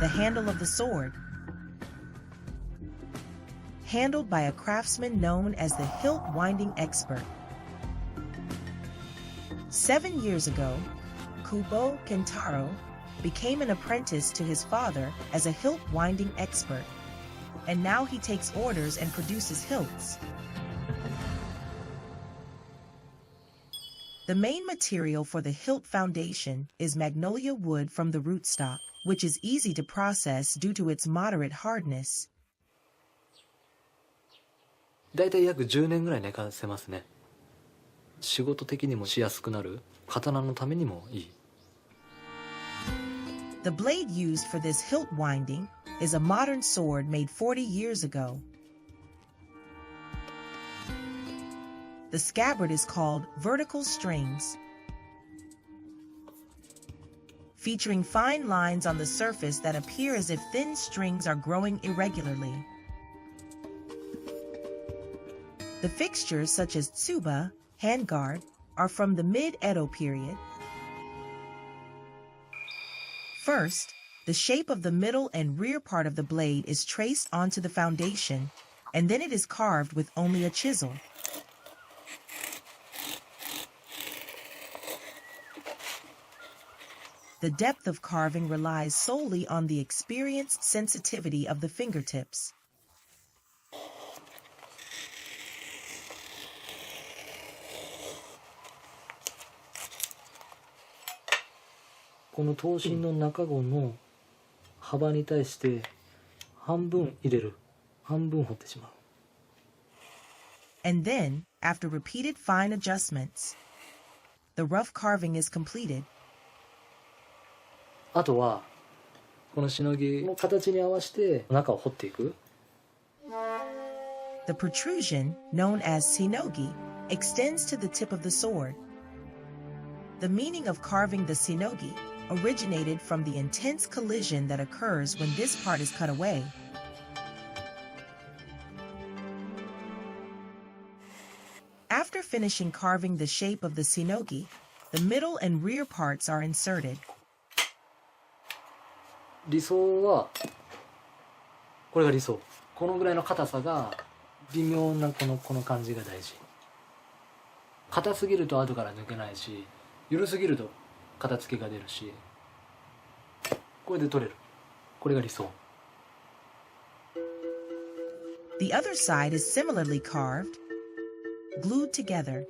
the handle of the sword, handled by a craftsman known as the hilt winding expert. 7 years ago, Kubo Kentaro became an apprentice to his father as a hilt winding expert, and now he takes orders and produces hilts. The main material for the hilt foundation is magnolia wood from the rootstock, which is easy to process due to its moderate hardness. だいたい約10年ぐらい寝かせますね。仕事的にもしやすくなる、刀のためにもいい。The blade used for this hilt winding is a modern sword made 40 years ago. The scabbard is called vertical strings, featuring fine lines on the surface that appear as if thin strings are growing irregularly. The fixtures such as tsuba, handguard, are from the mid-Edo period. First, the shape of the middle and rear part of the blade is traced onto the foundation, and then it is carved with only a chisel. The depth of carving relies solely on the experienced sensitivity of the fingertips. この刀身の中子の幅に対して半分入れる、半分彫ってしまう。And then, after repeated fine adjustments, the rough carving is completed. あとはこのしのぎの形に合わせて中を彫っていく。The protrusion, known as sinogi, extends to the tip of the sword. The meaning of carving the sinogi originated from the intense collision that occurs when this part is cut away. After finishing carving the shape of the sinogi, the middle and rear parts are inserted. 理想はこれが理想。このぐらいの硬さが微妙なこの感じが大事。硬すぎると後から抜けないし、緩すぎると片付けが出るし、これで取れる。これが理想。The other side is similarly carved, glued together.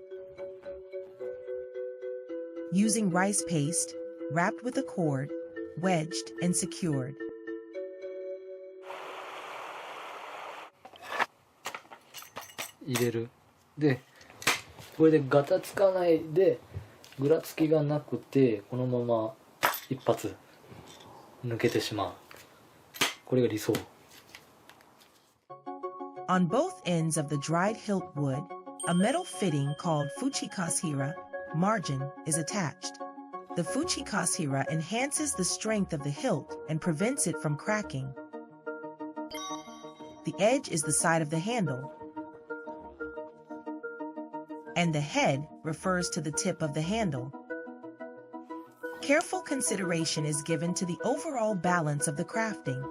Using rice paste, wrapped with a cord, wedged and secured. 入れる。で、これでガタつかないで、ぐらつきがなくて、このまま一発抜けてしまう。これが理想。On both ends of the dried hilt wood, a metal fitting called fuchikashira margin is attached. The fuchikashira enhances the strength of the hilt and prevents it from cracking. The edge is the side of the handle, and the head refers to the tip of the handle. Careful consideration is given to the overall balance of the crafting.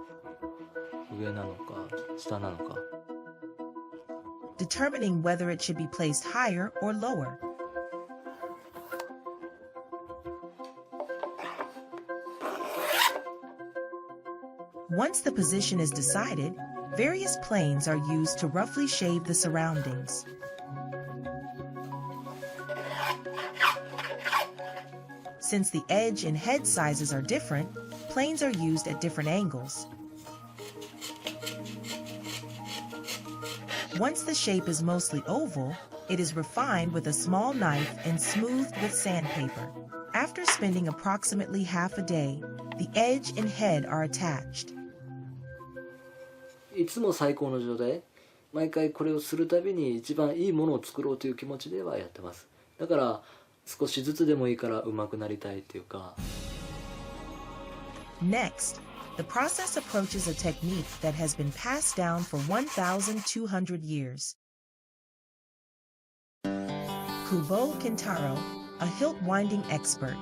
上なのか下なのか。Determining whether it should be placed higher or lower. Once the position is decided, various planes are used to roughly shave the surroundings. Since the edge and head sizes are different, planes are used at different angles. Once the shape is mostly oval, it is refined with a small knife and smoothed with sandpaper. After spending approximately half a day, the edge and head are attached. いつも最高の状態、毎回これをするたびに一番いいものを作ろうという気持ちではやってます。だから少しずつでもいいから上手くなりたいっていうか。Next, the process approaches a technique that has been passed down for 1,200 years. Kubo Kentaro, a hilt winding expert,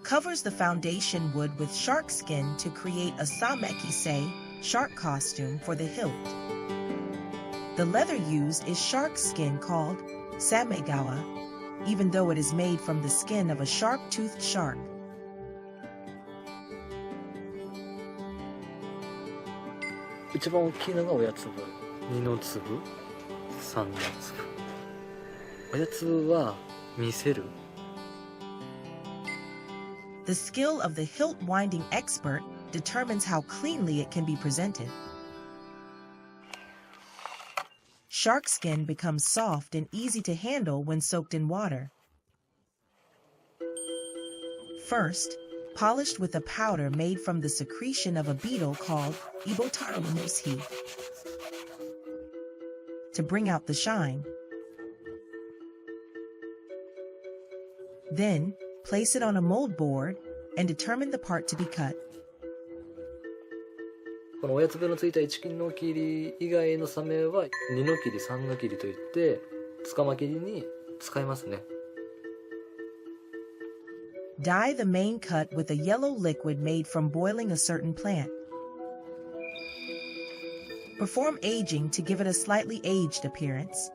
covers the foundation wood with shark skin to create a samekisei, shark costume for the hilt. The leather used is shark skin called samegawa, even though it is made from the skin of a sharp-toothed shark. The skill of the hilt winding expert determines how cleanly it can be presented. Shark skin becomes soft and easy to handle when soaked in water. First, polished with a powder made from the secretion of a beetle called ibotaro mushi to bring out the shine. Then, place it on a mold board and determine the part to be cut. この親粒のついた1の切り以外のサメは2の切り3の切りといってつかま切りに使いますね。Dye the main cut with a yellow liquid made from boiling a certain plant. Perform aging to give it a slightly aged appearance.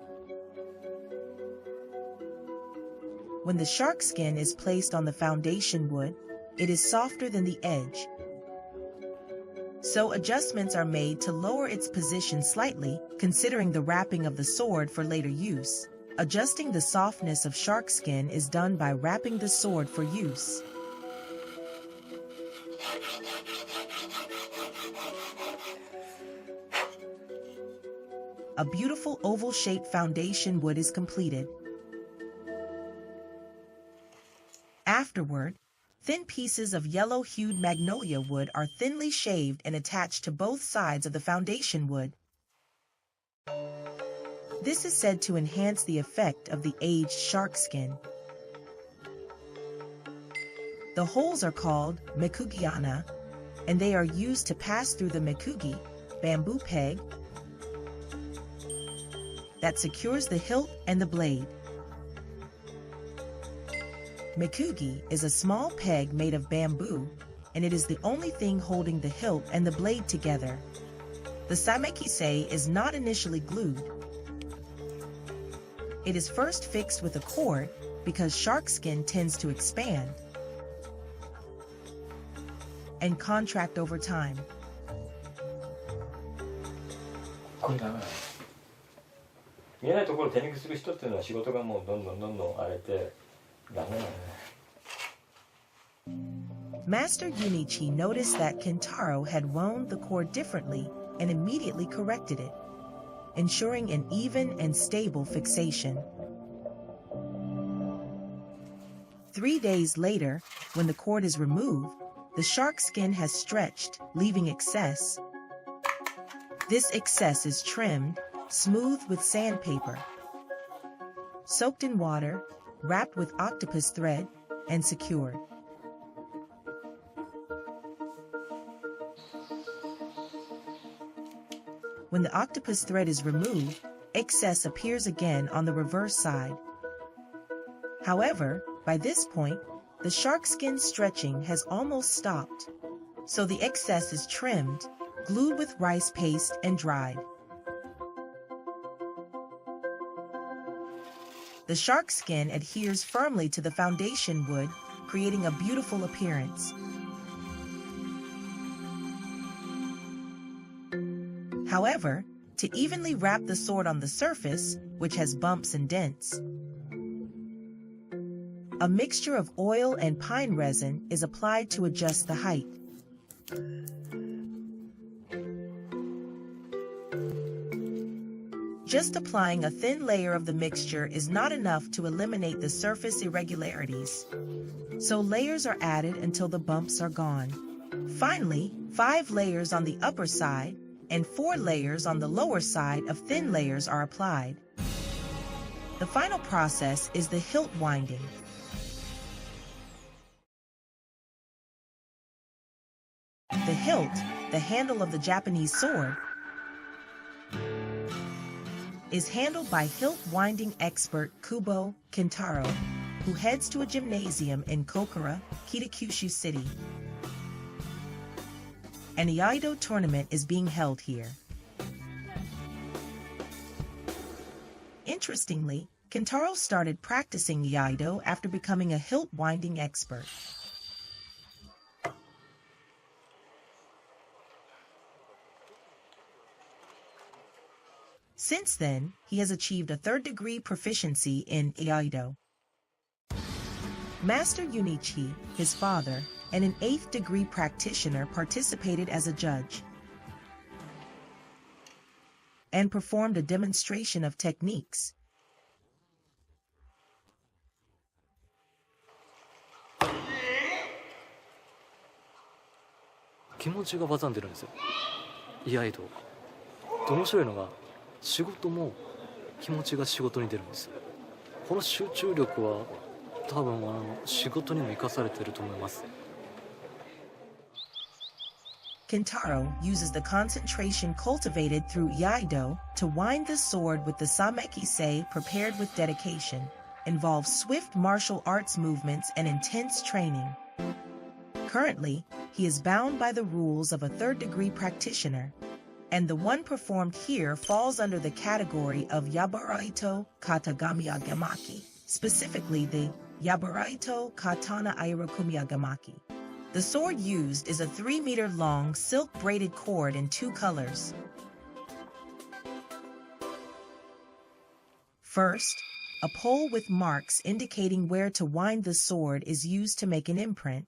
When the shark skin is placed on the foundation wood, it is softer than the edge. So adjustments are made to lower its position slightly, considering the wrapping of the sword for later use. Adjusting the softness of shark skin is done by wrapping the sword for use. A beautiful oval-shaped foundation wood is completed. Afterward, thin pieces of yellow-hued magnolia wood are thinly shaved and attached to both sides of the foundation wood. This is said to enhance the effect of the aged shark skin. The holes are called mekugiana, and they are used to pass through the mekugi, bamboo peg, that secures the hilt and the blade. Mekugi is a small peg made of bamboo, and it is the only thing holding the hilt and the blade together. The samekisei is not initially glued. It is first fixed with a cord because shark skin tends to expand and contract over time. これダメだね。見えないところを手抜きする人っていうのは仕事がもうどんどん荒れてダメだね。Master Junichi noticed that Kentaro had wound the cord differently and immediately corrected it, ensuring an even and stable fixation. 3 days later, when the cord is removed, the shark skin has stretched, leaving excess. This excess is trimmed, smoothed with sandpaper, soaked in water, wrapped with octopus thread, and secured. When the octopus thread is removed, excess appears again on the reverse side. However, by this point, the shark skin stretching has almost stopped, so the excess is trimmed, glued with rice paste, and dried. The shark skin adheres firmly to the foundation wood, creating a beautiful appearance. However, to evenly wrap the sword on the surface, which has bumps and dents, a mixture of oil and pine resin is applied to adjust the height. Just applying a thin layer of the mixture is not enough to eliminate the surface irregularities, so layers are added until the bumps are gone. Finally, 5 layers on the upper side and 4 layers on the lower side of thin layers are applied. The final process is the hilt winding. The hilt, the handle of the Japanese sword, is handled by hilt winding expert Kubo Kentaro. who heads to a gymnasium in Kokura, Kitakyushu City. An Iaido tournament is being held here. Interestingly, Kentaro started practicing Iaido after becoming a hilt winding expert. Since then, he has achieved a third-degree proficiency in Iaido. Master Junichi, his father, and an eighth-degree practitioner participated as a judge and performed a demonstration of techniques. 気持ちが技に出るんですよ。意外と。で面白いのが仕事も気持ちが仕事に出るんです。この集中力は多分仕事にも生かされていると思います。Kentaro uses the concentration cultivated through Iaido to wind the sword with the samekisei prepared with dedication, involves swift martial arts movements and intense training. Currently, he is bound by the rules of a third-degree practitioner, and the one performed here falls under the category of Yabaraito Katagamiyagamaki, specifically the Yabaraito Katana Airakumiyagamaki. The sword used is a 3-meter-long silk-braided cord in 2 colors. First, a pole with marks indicating where to wind the sword is used to make an imprint.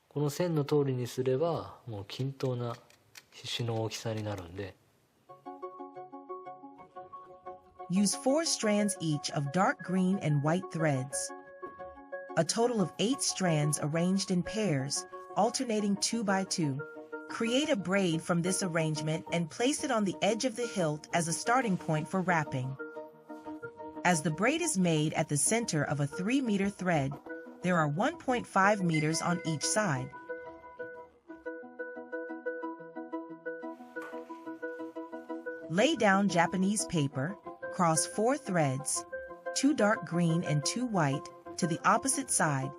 この線の通りにすればもう均等な刺繍の大きさになるんで。Use 4 strands each of dark green and white threads. A total of 8 strands arranged in pairs, alternating 2 by 2. Create a braid from this arrangement and place it on the edge of the hilt as a starting point for wrapping. As the braid is made at the center of a 3-meter thread, there are 1.5 meters on each side. Lay down Japanese paper, cross 4 threads, 2 dark green and 2 white, to the opposite side,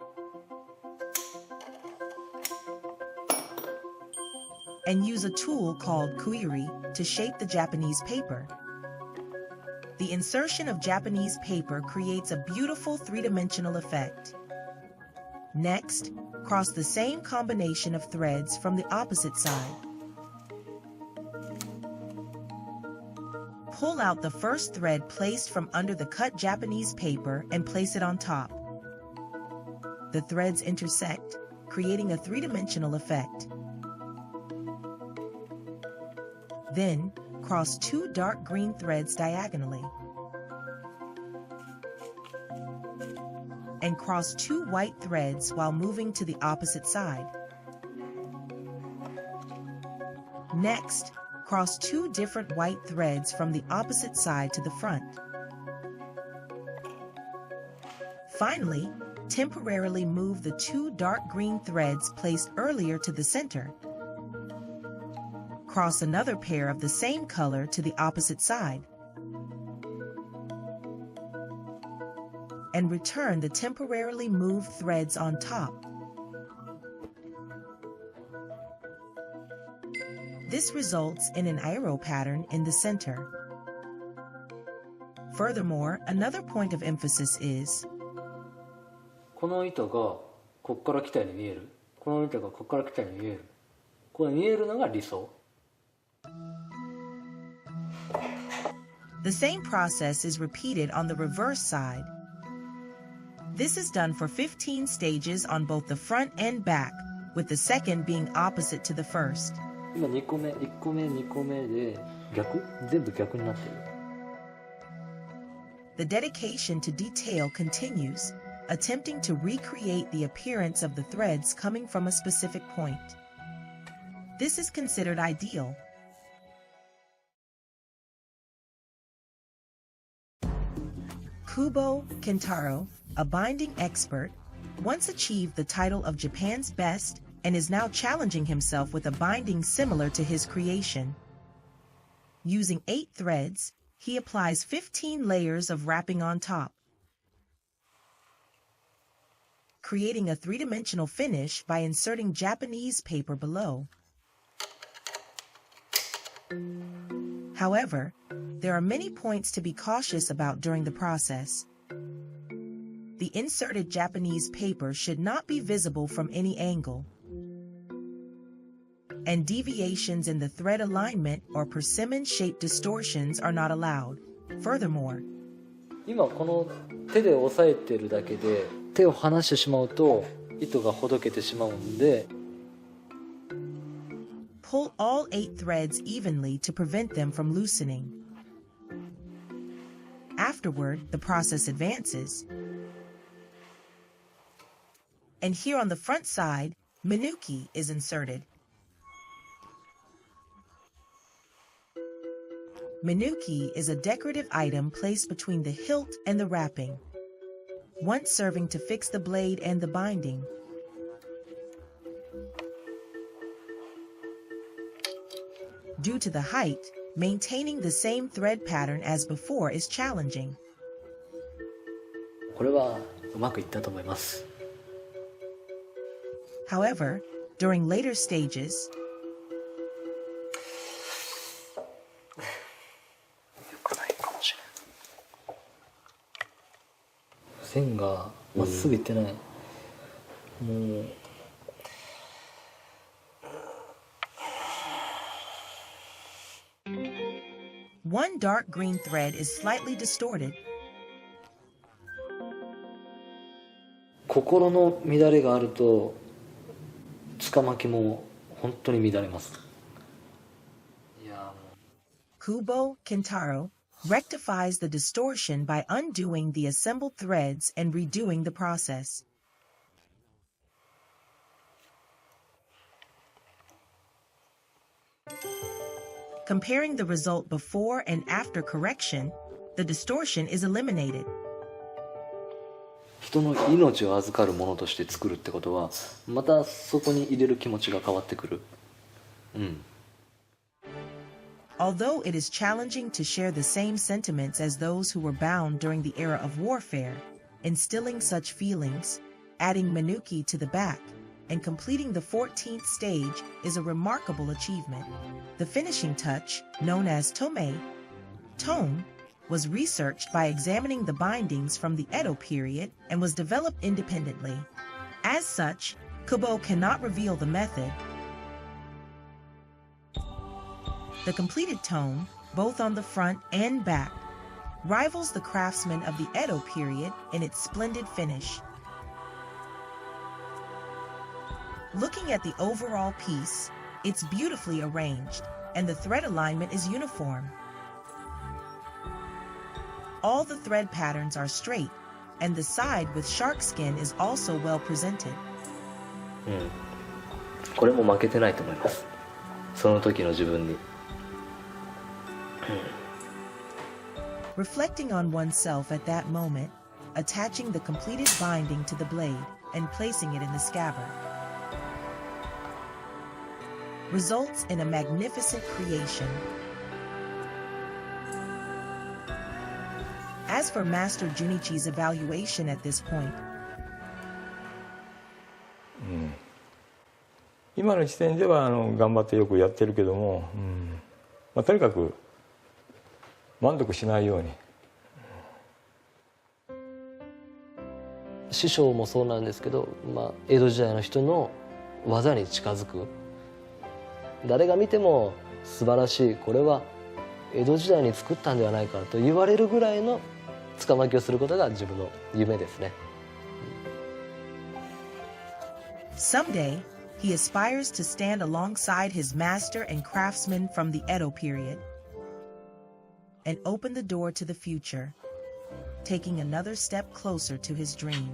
and use a tool called kuiri to shape the Japanese paper. The insertion of Japanese paper creates a beautiful 3-dimensional effect. Next, cross the same combination of threads from the opposite side. Pull out the first thread placed from under the cut Japanese paper and place it on top. The threads intersect, creating a 3-dimensional effect. Then, cross 2 dark green threads diagonally. And cross 2 white threads while moving to the opposite side. Next, cross 2 different white threads from the opposite side to the front. Finally, temporarily move the 2 dark green threads placed earlier to the center. Cross another pair of the same color to the opposite side. And return the temporarily moved threads on top. This results in an arrow pattern in the center. Furthermore, another point of emphasis is この糸がこっから来たように見える。この糸がこっから来たように見える。これ見えるのが理想。The same process is repeated on the reverse side. This is done for 15 stages on both the front and back, with the second being opposite to the first. 今2個目、1個目、2個目で逆？全部逆になってる。The dedication to detail continues, attempting to recreate the appearance of the threads coming from a specific point. This is considered ideal. Kubo Kentaro, a binding expert, once achieved the title of Japan's best and is now challenging himself with a binding similar to his creation. Using 8 threads, he applies 15 layers of wrapping on top. creating a three-dimensional finish by inserting Japanese paper below. However, there are many points to be cautious about during the process. The inserted Japanese paper should not be visible from any angle, and deviations in the thread alignment or persimmon-shaped distortions are not allowed. Furthermore, 今この手で押さえてるだけで手を離してしまうと糸がほどけてしまうんで pull all 8 threads evenly to prevent them from loosening. Afterward, the process advances. And here on the front side, Minuki is inserted. Minuki is a decorative item placed between the hilt and the wrapping, once serving to fix the blade and the binding. Due to the height, maintaining the same thread pattern as before is challenging. これはうまくいったと思います。 However, during later stages, 良くないかもしれない。線がまっすぐいってない。もう one dark green thread is slightly distorted. 心の乱れがあるとつかまきも本当に乱れます。いや、Kubo Kentaro rectifies the distortion by undoing the assembled threads and redoing the process. Comparing the result before and after correction, the distortion is eliminated. 人の命を預かるものとして作るってことはまたそこに入れる気持ちが変わってくる。Although it is challenging to share the same sentiments as those who were bound during the era of warfare, instilling such feelings, adding Minuki to the back, and completing the 14th stage is a remarkable achievement. The finishing touch, known as tome, was researched by examining the bindings from the Edo period and was developed independently. As such, Kubo cannot reveal the method. The completed tome, both on the front and back, rivals the craftsmen of the Edo period in its splendid finish. Looking at the overall piece, it's beautifully arranged, and the thread alignment is uniform. All the thread patterns are straight, and the side with shark skin is also well presented. これも負けてないと思います。その時の自分に。Reflecting on oneself at that moment, attaching the completed binding to the blade, and placing it in the scabbard results in a magnificent creation. As for Master Junichi's evaluation at this point, 今の時点では頑張ってよくやってるけども、とにかく満足しないように。師匠もそうなんですけど、江戸時代の人の技に近づく。誰が見ても素晴らしい、これは江戸時代に作ったんではないかと言われるぐらいのつかまきをすることが自分の夢ですね。Someday, he aspires to stand alongside his master and craftsmen from the Edo period and open the door to the future, taking another step closer to his dream.